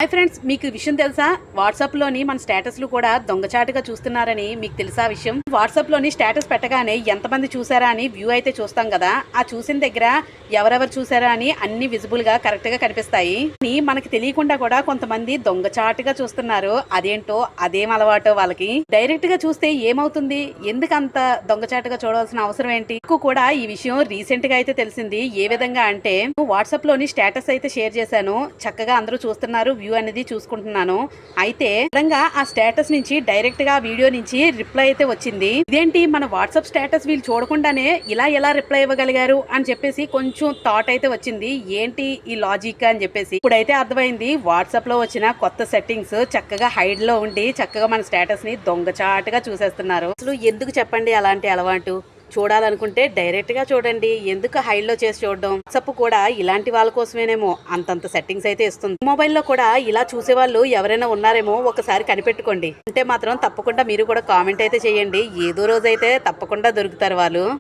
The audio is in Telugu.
హాయ్ ఫ్రెండ్స్, మీకు ఈ విషయం తెలుసా? వాట్సాప్ లోని మన స్టేటస్లు కూడా దొంగచాటుగా చూస్తున్నారని మీకు తెలుసా విషయం? వాట్సాప్ లోని స్టేటస్ పెట్టగానే ఎంతమంది చూసారా అని వ్యూ అయితే చూస్తాం కదా. ఆ చూసిన దగ్గర ఎవరెవరు చూసారా అని అన్ని విజిబుల్ గా కరెక్ట్ గా కనిపిస్తాయి. మనకి తెలియకుండా కూడా కొంతమంది దొంగచాటుగా చూస్తున్నారు. అదేంటో అదేం అలవాటో వాళ్ళకి. డైరెక్ట్ గా చూస్తే ఏమవుతుంది? ఎందుకు అంత దొంగచాటుగా చూడాల్సిన అవసరం ఏంటి? కూడా ఈ విషయం రీసెంట్ గా అయితే తెలిసింది. ఏ విధంగా అంటే, వాట్సాప్ లోని స్టేటస్ అయితే షేర్ చేశాను. చక్కగా అందరూ చూస్తున్నారు, వ్యూ అనేది చూసుకుంటున్నాను. అయితే విధంగా ఆ స్టేటస్ నుంచి డైరెక్ట్ గా వీడియో నుంచి రిప్లై అయితే వచ్చింది. ఇదేంటి, మన వాట్సాప్ స్టేటస్ వీళ్ళు చూడకుండానే ఇలా ఎలా రిప్లై ఇవ్వగలిగారు అని చెప్పేసి కొంచెం థాట్ అయితే వచ్చింది. ఏంటి ఈ లాజిక్ అని చెప్పేసి ఇప్పుడైతే అర్థమైంది. వాట్సాప్ లో వచ్చిన కొత్త సెట్టింగ్స్ చక్కగా హైడ్ లో ఉండి చక్కగా మన స్టేటస్ ని దొంగచాటుగా చూసేస్తున్నారు. అసలు ఎందుకు చెప్పండి అలాంటి అలవాటు? చూడాలనుకుంటే డైరెక్ట్ గా చూడండి, ఎందుకు హైడ్లో చేసి చూడడం? వాట్సాప్ కూడా ఇలాంటి వాళ్ళ కోసమేనేమో అంతంత సెట్టింగ్స్ అయితే ఇస్తుంది. మొబైల్లో కూడా ఇలా చూసే వాళ్ళు ఎవరైనా ఉన్నారేమో ఒకసారి కనిపెట్టుకోండి. అంటే మాత్రం తప్పకుండా మీరు కూడా కామెంట్ అయితే చేయండి. ఏదో రోజు అయితే తప్పకుండా దొరుకుతారు వాళ్ళు.